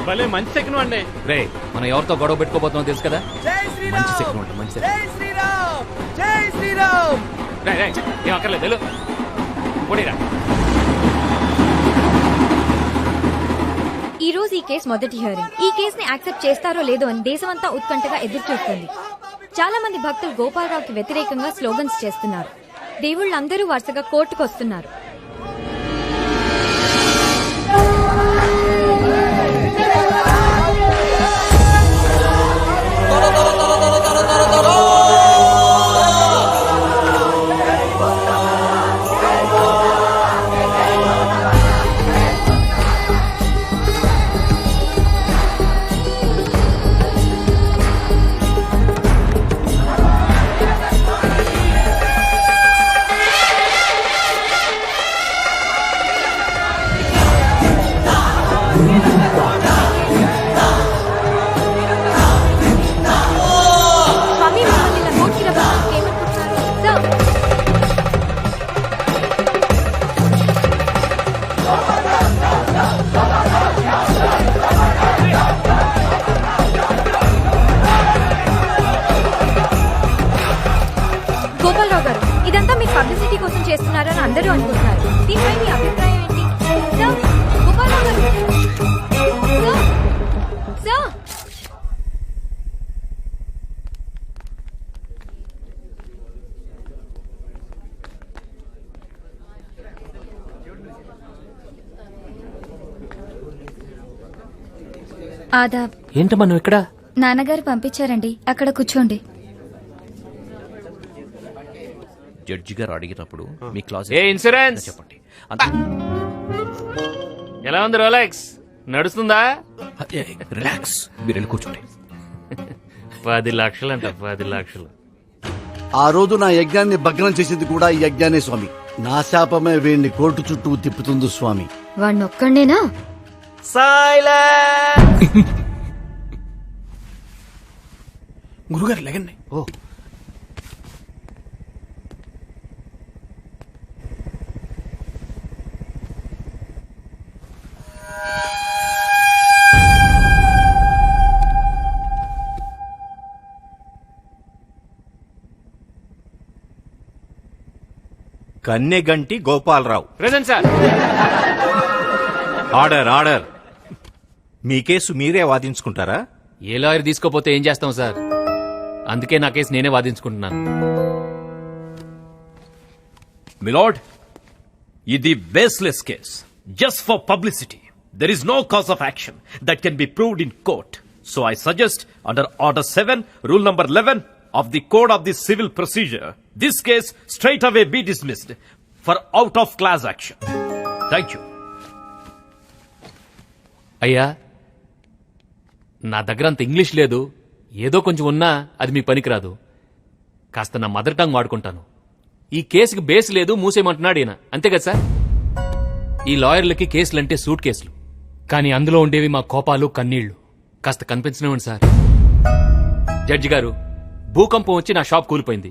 భలే మంచి సెకండ్ అండి. రే మనం ఎవరితో గొడవ పెట్టుకోబోతున్నాం తెలుసు కదా. జై శ్రీరామ్. మంచి సెకండ్ అండి, మంచి జై శ్రీరామ్. జై శ్రీరామ్. ఏం అక్కర్లేదు వెళ్ళు. పోనీరా. ఈ రోజు ఈ కేసు మొదటి హియరింగ్. ఈ కేసుని యాక్సెప్ట్ చేస్తారో లేదో అని దేశమంతా ఉత్కంఠగా ఎదురు చూస్తుంది. చాలా మంది భక్తులు గోపాలరావుకి వ్యతిరేకంగా స్లోగన్స్ చేస్తున్నారు. దేవుళ్ళందరూ వరుసగా కోర్టుకు వస్తున్నారు. గోపాలరావు గారు, ఇదంతా మీ పబ్లిసిటీ కోసం చేస్తున్నారని అందరూ అనుకుంటున్నారు. దీనిపై మీ అభిప్రాయం ఏంటి? సార్, గోపాలరావు గారు. సార్, ఆదాబ్. ఏంటమ్మా నువ్వు ఇక్కడ? నాన్నగారు పంపించారండి, అక్కడ కూర్చోండి. జడ్జి గారు అడిగినప్పుడు మీ క్లాస్ ఏ ఇన్సూరెన్స్ చెప్పండి. ఎలా ఉంది రోలెక్స్? నడుస్తుందా? రిలాక్స్, మీరు వెళ్ళి కూర్చోండి. 10 లక్షలంట, 10 లక్షలు. ఆ రోజు నా యజ్ఞాన్ని భగ్నం చేసింది కూడా ఈ యజ్ఞానే స్వామి. నా శాపమే వీడిని కోర్టు చుట్టూ తిప్పుతుంది స్వామి. వాడిని ఒక్కడేనా? గురుగారు లేకండి. ఓ Kanneganti Gopalarao. Present sir. Order order. మీ కేసు మీరే వాదించుకుంటారా? ఏ లాయర్ తీసుకోపోతే ఏం చేస్తాం సార్? అందుకే నా కేసు నేనే వాదించుకుంటున్నాను. మిలార్డ్, ఇది baseless case. Just for publicity. There is no cause of action that can be proved in court. So I suggest under Order 7, Rule number 11 of the Code of the Civil Procedure, this case straight away be dismissed for out of class action. Thank you. అయ్యా, నా దగ్గర అంత English లేదు. ఏదో కొంచెం ఉన్నా అది మీ పనికిరాదు. కాస్త నా మదర్ టంగ్ వాడుకుంటాను. ఈ కేసుకి బేస్ లేదు, మూసేయమంటున్నాడు ఈయన. అంతే కదా సార్? ఈ లాయర్లకి కేసులంటే సూట్ కేసులు, కానీ అందులో ఉండేవి మా కోపాలు, కన్నీళ్లు. కాస్త కనిపించనివ్వండి సార్. జడ్జి గారు, భూకంపం వచ్చి నా షాప్ కూలిపోయింది.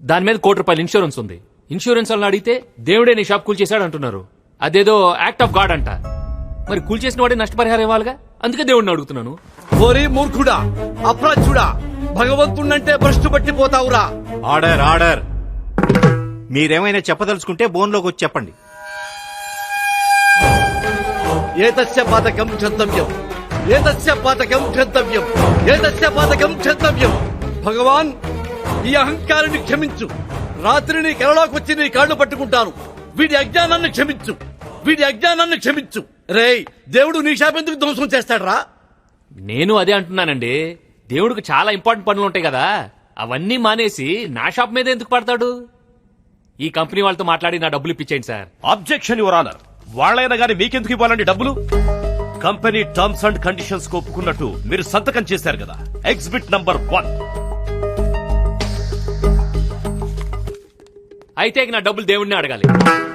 దాని మీద ₹1,00,000 ఇన్సూరెన్స్ ఉంది. ఇన్సూరెన్స్ వాళ్ళని అడిగితే దేవుడే నీ షాప్ కూల్చేశాడు అంటున్నారు. అదేదో యాక్ట్ ఆఫ్ గాడ్ అంట. మరి కూల్చేసిన వాడే నష్టపరిహారం ఇవ్వాలిగా, అందుకే దేవుడిని అడుగుతున్నాను. ఓరి మూర్ఖుడా, అప్రాచ్యుడా, భగవంతుణ్ణంటే భ్రష్టు పట్టిపోతావురా. Order order. మీరేమైనా చెప్పదలుచుకుంటే బోన్లోకి వచ్చి చెప్పండి. ఏతస్య పాతకం క్షంతవ్యం, ఏతస్య పాతకం క్షంతవ్యం, ఏతస్య పాతకం క్షంతవ్యం. భగవాన్, ఈ అహంకారాన్ని క్షమించు. రాత్రి నీ కలలోకి వచ్చి నీ కాళ్ళు పట్టుకుంటాను. వీడి అజ్ఞానాన్ని క్షమించు, వీడి అజ్ఞానాన్ని క్షమించు. రేయ్, దేవుడు నీ షాప్ ఎందుకు ధ్వంసం చేస్తాడ్రా? నేను అదే అంటున్నానండి. దేవుడికి చాలా ఇంపార్టెంట్ పనులు ఉంటాయి కదా, అవన్నీ మానేసి నా షాప్ మీద ఎందుకు పడతాడు? ఈ కంపెనీ వాళ్ళతో మాట్లాడి నా డబ్బులు ఇప్పించేయండి సార్. Objection your honour. వాళ్ళైనా గానీ మీకెందుకు ఇవ్వాలండి డబ్బులు? కంపెనీ టర్మ్స్ అండ్ కండిషన్స్ ఒప్పుకున్నట్టు మీరు సంతకం చేశారు కదా. Exhibit number 1. అయితే నా డబ్బులు దేవుడిని అడగాలి.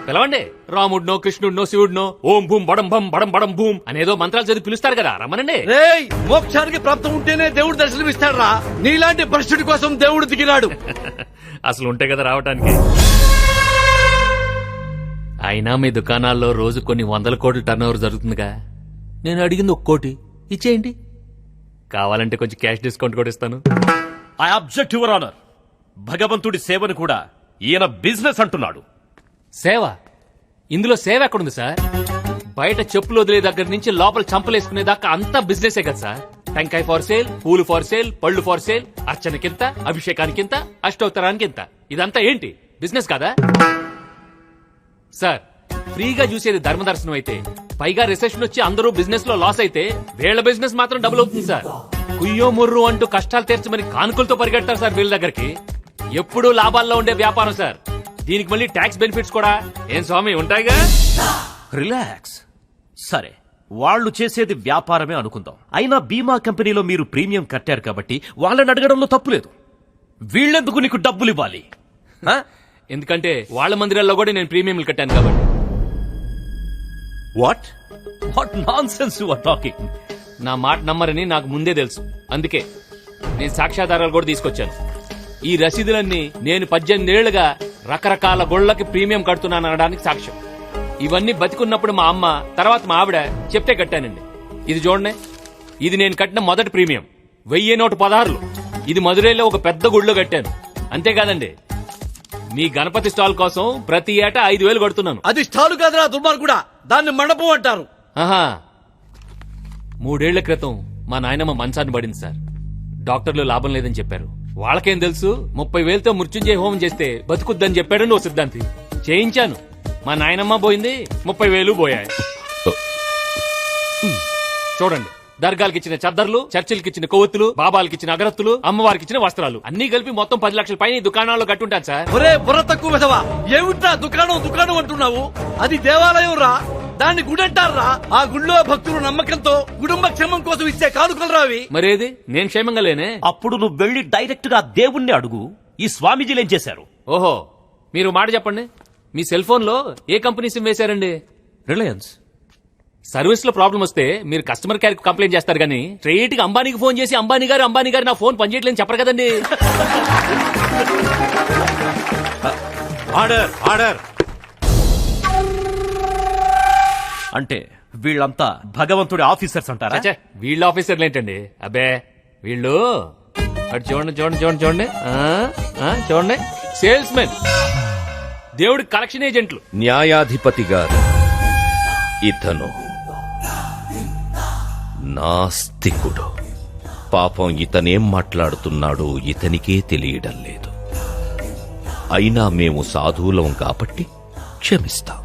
పిలవండి. రాముడినో, కృష్ణుడినో, శివుడినో ఓం భూం బడం భం బడం బడం భూం అనేదో మంత్రాలు చదివి పిలుస్తారు కదా, రమ్మనండి. రేయ్, మోక్షానికి ప్రాప్తం ఉంటేనే దేవుడు దర్శనమిస్తాడ్రా. నీలాంటి భ్రష్టుడి కోసం దేవుడు దిగినాడు. అసలు ఉంటే కదా రావటానికి. అయినా మీ దుకాణాల్లో రోజు కొన్ని 100 కోట్ల టర్న్ ఓవర్ జరుగుతుందిగా. నేను అడిగింది 1 కోటి, ఇచ్చేయండి. కావాలంటే కొంచెం క్యాష్ డిస్కౌంట్ కూడా ఇస్తాను. I object your honour. భగవంతుడి సేవను కూడా ఈయన బిజినెస్ అంటున్నాడు. సేవ? ఇందులో సేవ ఎక్కడుంది సార్? బయట చెప్పులు వదిలే దగ్గర నుంచి లోపల చంపలేసుకునే దాకా అంతా బిజినెసే కదా సార్. టెంకాయ ఫార్ సేల్, పూలు ఫార్ సేల్, పళ్ళు ఫార్ సేల్, అర్చనకింత, అభిషేకానికింత, అష్టోత్తరానికింత. ఇదంతా ఏంటి బిజినెస్ కదా సార్? ఫ్రీగా చూసేది ధర్మదర్శనం అయితే, పైగా రిసెప్షన్ వచ్చి అందరూ బిజినెస్ లో లాస్ అయితే, వీళ్ళ బిజినెస్ మాత్రం డబుల్ అవుతుంది సార్. కుయ్యో ముర్రు అంటూ కష్టాలు తీర్చమని కానుకలతో పరిగెడతారు సార్ వీళ్ళ దగ్గరికి. ఎప్పుడూ లాభాల్లో ఉండే వ్యాపారం సార్. దీనికి మళ్ళీ ట్యాక్స్ బెనిఫిట్స్ కూడా ఏం స్వామి ఉంటాయిగా. రిలాక్స్. సరే, వాళ్ళు చేసేది వ్యాపారమే అనుకుందాం. అయినా బీమా కంపెనీలో మీరు ప్రీమియం కట్టారు కాబట్టి వాళ్ళని అడగడంలో తప్పులేదు. వీళ్ళెందుకు నీకు డబ్బులు ఇవ్వాలి? ఆ? ఎందుకంటే వాళ్ళ మందిరాల్లో కూడా నేను ప్రీమియంలు కట్టాను కాబట్టి. What? What nonsense you are talking? నా మాట నమ్మరని నాకు ముందే తెలుసు. అందుకే నేను సాక్ష్యాధారాలు కూడా తీసుకొచ్చాను. ఈ రసీదులన్నీ నేను 18 ఏళ్లుగా రకరకాల గుళ్ళకి ప్రీమియం కడుతున్నాను అనడానికి సాక్ష్యం. ఇవన్నీ బతికున్నప్పుడు మా అమ్మ, తర్వాత మా ఆవిడ చెప్తే కట్టానండి. ఇది చూడండి, ఇది నేను కట్టిన మొదటి ప్రీమియం 1116. ఇది మధురైలో ఒక పెద్ద గుడిలో కట్టాను. అంతేకాదండి, మీ గణపతి స్టాల్ కోసం ప్రతి ఏటా 5000 కడుతున్నాను. అది స్టాలు కాదురా దుర్మార్గుడా, దాన్ని మండపం అంటారు. ఆహా, 3 ఏళ్ల క్రితం మా నాయనమ్మ మంచాన్ని పడింది సార్. డాక్టర్లు లాభం లేదని చెప్పారు. వాళ్ళకేం తెలుసు, 30,000తో మృత్యుంజయ హోమం చేస్తే బతుకుద్దని చెప్పాడని ఓ సిద్ధాంతి. చేయించాను. మా నాయనమ్మ పోయింది, 30,000 పోయాయి. చూడండి, దర్గాలకి ఇచ్చిన చద్దర్లు, చర్చిలకి ఇచ్చిన కొవ్వొత్తులు, బాబాలకి ఇచ్చిన అగరత్తులు, అమ్మవారికి ఇచ్చిన వస్త్రాలు అన్ని కలిపి మొత్తం 10 లక్షల పైన దుకాణాల్లో కట్టుంటాను సార్. ఒరే బుర్ర తక్కువ విధవా, ఏమిట్రా దుకాణం దుకాణం అంటున్నావు? అది దేవాలయం రా, దాన్ని గుడి అంటారా? ఆ గుడిలో భక్తులు నమ్మకంతో కుటుంబ క్షేమం కోసం ఇచ్చే కానుకలు రావి. మరేది, నేను క్షేమంగా లేనే. అప్పుడు నువ్వు వెళ్లి డైరెక్ట్ గా దేవుణ్ణి అడుగు. ఈ స్వామీజీలు ఏం చేశారు? ఓహో, మీరు మాట చెప్పండి. మీ సెల్ ఫోన్ లో ఏ కంపెనీ సిమ్ వేశారండి? రిలయన్స్. సర్వీస్ లో ప్రాబ్లం వస్తే మీరు కస్టమర్ కేర్ కు కంప్లైంట్ చేస్తారు కానీ స్ట్రైట్ గా అంబానీకి ఫోన్ చేసి అంబానీ గారు నా ఫోన్ పనిచేయట్లేదని చెప్పరు కదండి. Order order. అంటే వీళ్ళంతా భగవంతుడి ఆఫీసర్స్ అంటారా? అచ్చా, వీళ్ళ ఆఫీసర్లు ఏంటండి? అబ్బే, వీళ్ళు అటు చూడండి చూడండి చూడండి చూడండి చూడండి, సేల్స్ మెన్, దేవుడి కలెక్షన్ ఏజెంట్లు. న్యాయాధిపతి గారు, ఇతను నాస్తికుడు. పాపం ఇతనేం మాట్లాడుతున్నాడో ఇతనికే తెలియడం లేదు. అయినా మేము సాధువులం కాబట్టి క్షమిస్తాం.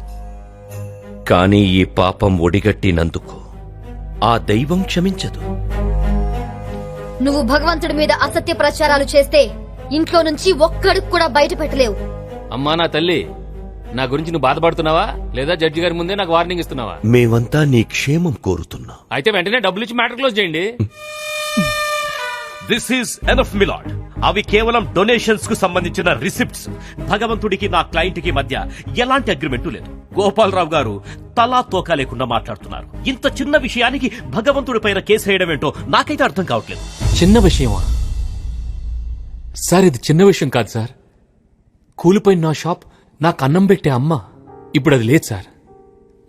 కానీ ఈ పాపం ఒడిగట్టినందుకు ఆ దైవం క్షమించదు. నువ్వు భగవంతుడి మీద అసత్య ప్రచారాలు చేస్తే ఇంట్లో నుంచి ఒక్కడికి కూడా బయట పెట్టలేవు. అమ్మా నా తల్లి, నా గురించి నువ్వు బాధపడుతున్నావా లేదా జడ్జి గారి ముందే నాకు వార్నింగ్ ఇస్తున్నావా? మేమంతా నీ క్షేమం కోరుతున్నాం. అయితే వెంటనే డబ్బులు ఇచ్చి మ్యాటర్ క్లోజ్ చేయండి. This is enough my lord. అవి కేవలం డొనేషన్స్ కు సంబంధించిన రిసిప్ట్స్. భగవంతుడికి నా క్లయింట్ కి మధ్య ఎలాంటి అగ్రిమెంట్ లేదు. గోపాలరావు గారు తలా తోకా లేకుండా మాట్లాడుతున్నారు. ఇంత చిన్న విషయానికి భగవంతుడి పైన కేసు వేయడం ఏంటో నాకైతే అర్థం కావట్లేదు. చిన్న విషయమా సార్? ఇది చిన్న విషయం కాదు సార్. కూలిపోయిన నా షాప్, నాకు అన్నం పెట్టే అమ్మ ఇప్పుడు అది లేదు సార్.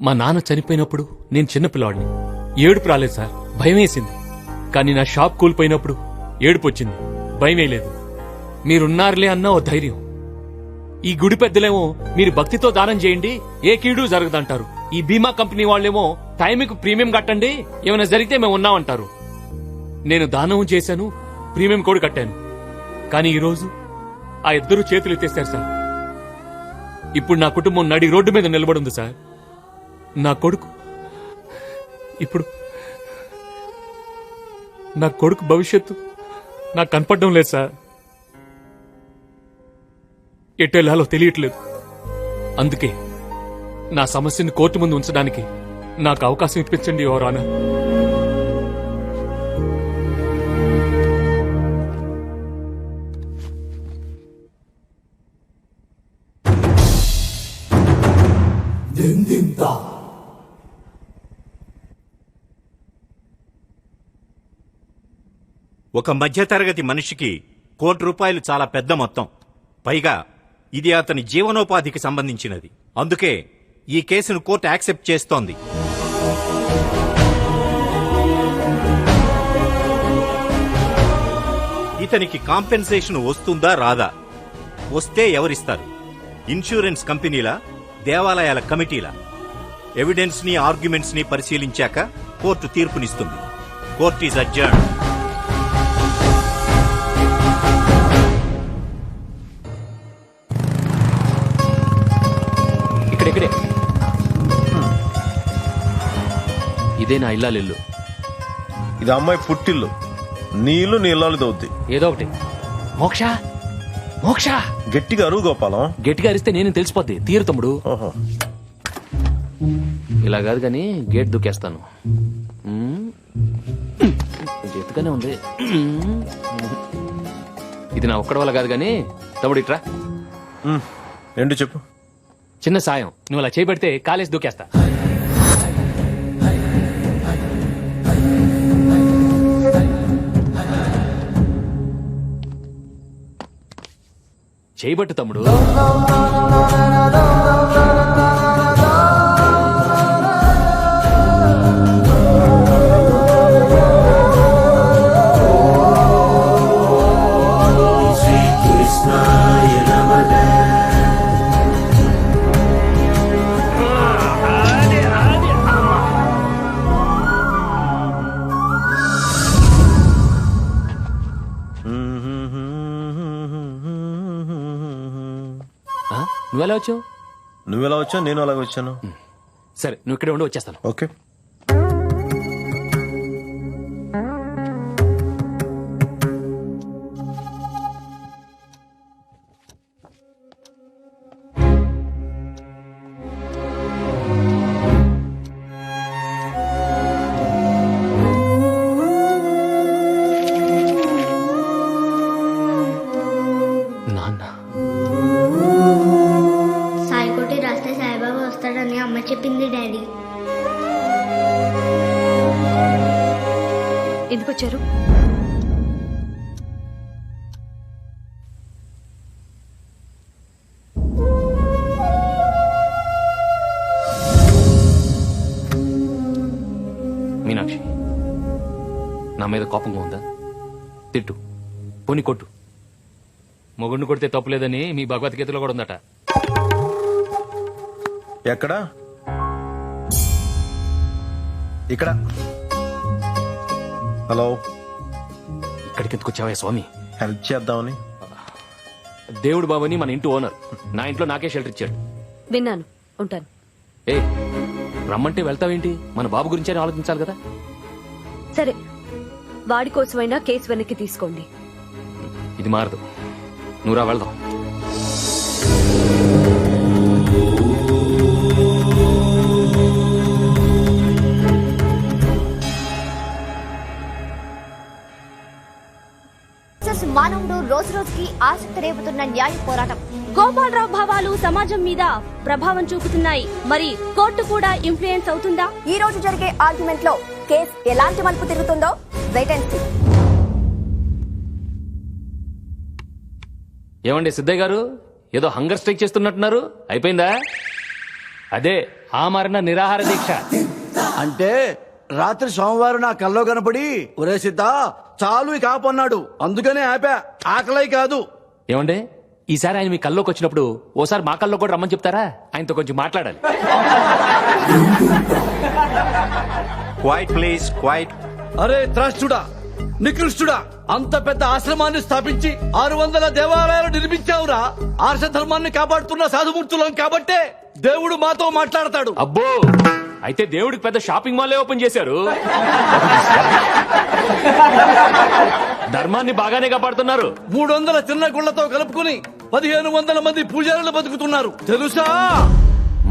మా నాన్న చనిపోయినప్పుడు నేను చిన్నపిల్లాడిని. ఏడుపు రాలేదు సార్, భయం వేసింది. కానీ నా షాప్ కూలిపోయినప్పుడు ఏడుపు వచ్చింది, భయం వేయలేదు. మీరున్నారులే అన్న ఓ ధైర్యం. ఈ గుడి పెద్దలేమో మీరు భక్తితో దానం చేయండి, ఏ కీడు జరగదంటారు. ఈ బీమా కంపెనీ వాళ్ళేమో టైంకి ప్రీమియం కట్టండి, ఏమైనా జరిగితే మేము ఉన్నామంటారు. నేను దానం చేశాను, ప్రీమియం కూడా కట్టాను. కానీ ఈరోజు ఆ ఇద్దరు చేతులు ఎత్తేస్తారు సార్. ఇప్పుడు నా కుటుంబం నడి రోడ్డు మీద నిలబడింది సార్. నా కొడుకు భవిష్యత్తు నాకు కనపడడం లేదు సార్. ఎట్టెళ్లాలో తెలియట్లేదు. అందుకే నా సమస్యని కోర్టు ముందు ఉంచడానికి నాకు అవకాశం ఇప్పించండి యువర్ ఆనర్. ఒక మధ్యతరగతి మనిషికి ₹1,00,00,000 చాలా పెద్ద మొత్తం. పైగా ఇది అతని జీవనోపాధికి సంబంధించినది. అందుకే ఈ కేసును కోర్టు యాక్సెప్ట్ చేస్తోంది. ఇతనికి కాంపెన్సేషన్ వస్తుందా రాదా? వస్తే ఎవరిస్తారు? ఇన్సూరెన్స్ కంపెనీలా, దేవాలయాల కమిటీలా? ఎవిడెన్స్ ని ఆర్గ్యుమెంట్స్ ని పరిశీలించాక కోర్టు తీర్పునిస్తుంది. Court is adjourn. ఇక్కడే ఇదే నా ఇల్లాలిల్లు. ఇది అమ్మాయి పుట్టిల్లు, నీళ్లు నీళ్ళు దొద్ది. ఏదో ఒకటి. మోక్ష మోక్ష గట్టిగా అరువు గోపాలం. గట్టిగా అరిస్తే నేను తెలిసిపోద్ది. తీరు తమ్ముడు. ఓహో, ఇలా కాదు కానీ గేట్ దూకేస్తాను. ఎత్తుగానే ఉంది. ఇది నా ఒక్కడి వల్ల కాదు కానీ తమ్ముడు ఇట్రా. ఏంటి చెప్పు. చిన్న సాయం, నువ్వు అలా చేయబడితే కాలేసి దూకేస్తా. చేయబట్టు తమ్ముడు. నువ్వెలా వచ్చావు? నువ్వెలా వచ్చావు? నేను అలాగే వచ్చాను. సరే, నువ్వు ఇక్కడే ఉండి వచ్చేస్తాను. ఓకే. నాన్న సాయికోటి రాస్తే సాయిబాబా వస్తాడని అమ్మ చెప్పింది డాడీ. ఎందుకు వచ్చారు? మీనాక్షి, నా మీద కోపంగా ఉందా? తిట్టు, పోనీ కొట్టు. మొగుడిని కొడితే తప్పులేదని మీ భగవద్గీతలో కూడా ఉందట. ఎక్కడా? ఇక్కడ. హలో, ఇక్కడికి ఎందుకు వచ్చావా స్వామి? హెల్ప్ చేద్దామని. దేవుడు బాబుని మన ఇంటి ఓనర్, నా ఇంట్లో నాకే షెల్టర్ ఇచ్చాడు. విన్నాను, ఉంటాను. ఏ, రమ్మంటే వెళ్తావేంటి? మన బాబు గురించి ఆలోచించాలి కదా. సరే, వాడి కోసమైనా కేసు వెనక్కి తీసుకోండి. ఇది మారదు. నువ్వురా వెళ్దాం. మానవుడు రోజు రోజుకి ఆసక్తి రేపుతున్న న్యాయ పోరాటం. గోపాలరావు భావాలు సమాజం మీద ప్రభావం చూపుతున్నాయి. మరి కోర్టు కూడా ఇన్ఫ్లుయెన్స్ అవుతుందా? ఈ రోజు జరిగే ఆర్గ్యుమెంట్ లో కేసు ఎలాంటి మలుపు తిరుగుతుందో వెయిట్ అండ్ సీ. ఏమండి సిద్ధయ్య గారు, ఏదో హంగర్ స్ట్రైక్ చేస్తున్నట్టున్నారు, అయిపోయిందా? అదే ఆమరణ నిరాహార దీక్ష. అంటే రాత్రి సోమవారం నా కల్లో కనపడి ఒరే సిద్ధా చాలు ఇక ఆపన్నాడు, అందుకనే ఆపా. ఆకలై కాదు. ఏమండి, ఈసారి ఆయన మీ కల్లోకి వచ్చినప్పుడు ఓసారి మా కల్లో కూడా రమ్మని చెప్తారా? ఆయనతో కొంచెం మాట్లాడాలి. Quiet please, quiet. అరే త్రాష్టుడా, నికృష్టుడా, అంత పెద్ద ఆశ్రమాన్ని స్థాపించి 600 దేవాలయాలు నిర్మించావురా. ఆర్ష ధర్మాన్ని కాపాడుతున్న సాధుమూర్తులం కాబట్టే దేవుడు మాతో మాట్లాడతాడు. అబ్బో, అయితే దేవుడికి పెద్ద షాపింగ్ మాల్ ఓపెన్ చేశారు. ధర్మాన్ని బాగానే కాపాడుతున్నారు. 300 చిన్న గుళ్లతో కలుపుకుని 1500 మంది పూజారులు బతుకుతున్నారు తెలుసా?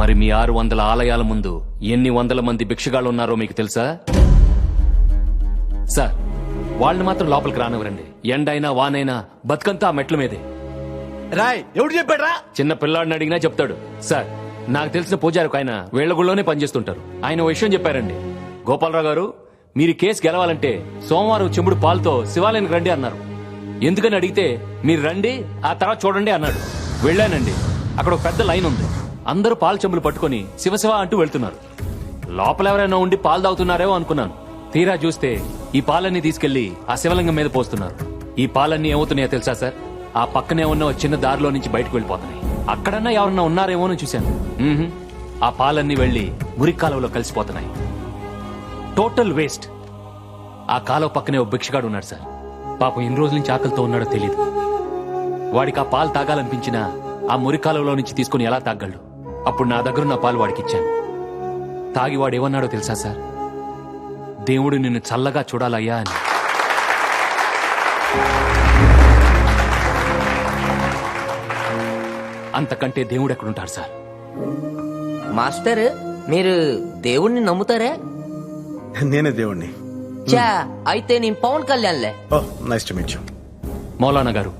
మరి మీ 600 ఆలయాల ముందు ఎన్ని వందల మంది భిక్షగాళ్ళు ఉన్నారో మీకు తెలుసా? సార్, వాళ్ళని మాత్రం లోపలికి రానివ్వరండి. ఎండైనా వానైనా బతుకంతా ఆ మెట్ల మీదే. రాయ్, ఎవడు చెప్పాడ్రా? చిన్న పిల్లాడిని అడిగినా చెప్తాడు. సార్, నాకు తెలిసిన పూజారికి ఆయన వీళ్ల గుళ్ళోనే పనిచేస్తుంటారు. ఆయన ఓ విషయం చెప్పారండి. గోపాలరావు గారు, మీరు కేసు గెలవాలంటే సోమవారం చెంబుడు పాలతో శివాలయానికి రండి అన్నారు. ఎందుకని అడిగితే మీరు రండి, ఆ తర్వాత చూడండి అన్నాడు. వెళ్ళానండి, అక్కడ ఒక పెద్ద లైన్ ఉంది. అందరూ పాలు చెంబులు పట్టుకుని శివశివ అంటూ వెళ్తున్నారు. లోపల ఎవరైనా ఉండి పాలు తాగుతున్నారేమో అనుకున్నాను. తీరా చూస్తే ఈ పాలన్నీ తీసుకెళ్లి ఆ శివలింగం మీద పోస్తున్నారు. ఈ పాలన్నీ ఏమవుతున్నాయో తెలుసా సార్? ఆ పక్కనే ఉన్న ఓ చిన్న దారిలో నుంచి బయటకు వెళ్ళిపోతున్నాయి. అక్కడన్నా ఎవరన్నా ఉన్నారేమో అని చూశాను. ఆ పాలన్నీ వెళ్లి మురికి కాలువలో కలిసిపోతున్నాయి. Total waste. ఆ కాలువ పక్కనే ఓ భిక్షగాడు ఉన్నాడు సార్. పాపం ఎన్ని రోజుల నుంచి ఆకలితో ఉన్నాడో తెలియదు. వాడికి ఆ పాలు తాగాలనిపించినా ఆ మురికి కాలువలో నుంచి తీసుకుని ఎలా తాగలడు? అప్పుడు నా దగ్గరున్న పాలు వాడికి ఇచ్చాను. తాగి వాడు ఏమన్నాడో తెలుసా సార్? దేవుడు నిన్ను చల్లగా చూడాలయ్యా అని. అంతకంటే దేవుడు ఎక్కడుంటాడు సార్? మాస్టర్ మీరు దేవుణ్ణి నమ్ముతారా? నేనే దేవుణ్ణి. చా అయితే నేను పవన్ కళ్యాణ్లే. Oh nice to meet you. మౌలానా గారు,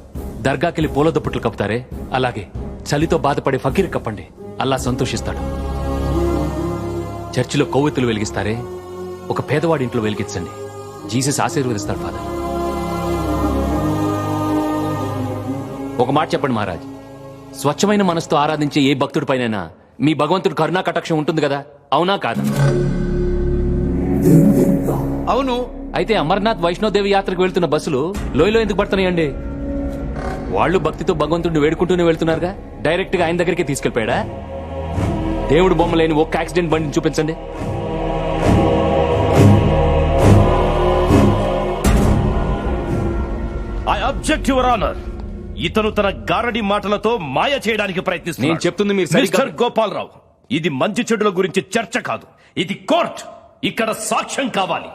దర్గాకెళ్ళి పూల దుప్పట్లు కప్పుతారే, అలాగే చలితో బాధపడే ఫకీర్ కప్పండి, అల్లా సంతోషిస్తాడు. చర్చిలో కొవ్వొత్తులు వెలిగిస్తారే, ఒక పేదవాడి ఇంట్లో వెలిగించండి, జీసస్ ఆశీర్వదిస్తాడు ఫాదర్. ఒక మాట చెప్పండి మహారాజ్, స్వచ్ఛమైన మనసుతో ఆరాధించే ఏ భక్తుడి పైనైనా మీ భగవంతుడు కరుణా కటాక్షం ఉంటుంది కదా, అవునా కాదా? అవును. అయితే అమర్నాథ్ వైష్ణోదేవి యాత్రకు వెళ్తున్న బస్సులు లోయలో ఎందుకు పడుతున్నాయండి? వాళ్ళు భక్తితో భగవంతుడిని వేడుకుంటూనే వెళ్తున్నారుగా, డైరెక్ట్ గా ఆయన దగ్గరికి తీసుకెళ్లిపోయాడా? దేవుడు బొమ్మ లేని ఒక్క యాక్సిడెంట్ బండిని చూపించండి. I object your honour. ఇతను తన గారడి మాటలతో మాయ చేయడానికి నేను ప్రయత్నిస్తున్నాడు. చెప్తుంది మీరు మిస్టర్ గోపాలరావు, ఇది మంచి చెడుల గురించి చర్చ కాదు, ఇది కోర్ట్. ఇక్కడ సాక్ష్యం కావాలి.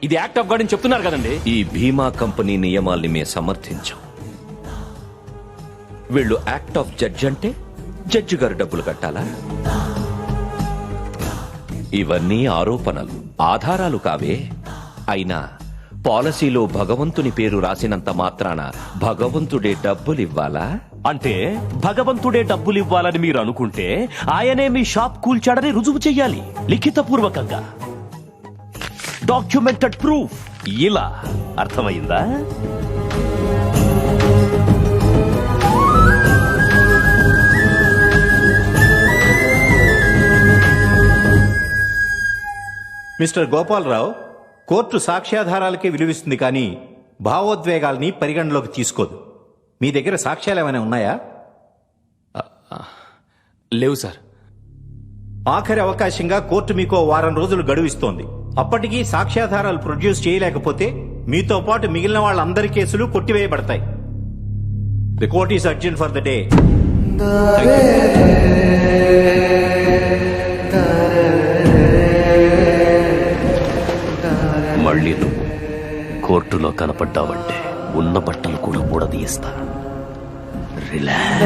ఇది యాక్ట్ ఆఫ్ గాడ్ అని చెప్తున్నారు కదండి. ఈ బీమా కంపెనీ నియమాల్ని మేము సమర్థించాం. వీళ్ళు యాక్ట్ ఆఫ్ జడ్జ్ అంటే జడ్జి గారు డబ్బులు కట్టాలా? ఇవన్నీ ఆరోపణలు, ఆధారాలు కావే. అయినా పాలసీలో భగవంతుని పేరు రాసినంత మాత్రాన భగవంతుడే డబ్బులివ్వాలా? అంటే భగవంతుడే డబ్బులివ్వాలని మీరు అనుకుంటే ఆయనే మీ షాప్ కూల్చాడని రుజువు చెయ్యాలి, లిఖితపూర్వకంగా, డాక్యుమెంటెడ్ ప్రూఫ్. ఇలా అర్థమైందా? మిస్టర్ గోపాలరావు, కోర్టు సాక్ష్యాధారాలకే విలువిస్తుంది కానీ భావోద్వేగాల్ని పరిగణలోకి తీసుకోదు. మీ దగ్గర సాక్ష్యాలు ఏమైనా ఉన్నాయా? లేవు సార్. ఆఖరి అవకాశంగా కోర్టు మీకు వారం రోజులు గడువిస్తోంది. అప్పటికీ సాక్ష్యాధారాలు ప్రొడ్యూస్ చేయలేకపోతే మీతో పాటు మిగిలిన వాళ్ళందరి కేసులు కొట్టివేయబడతాయి. The court is adjourned for the day. మళ్ళీ నువ్వు కోర్టులో కనపడ్డావంటే ఉన్న బట్టలు కూడా ఊడదీస్తా. రిలాక్స్.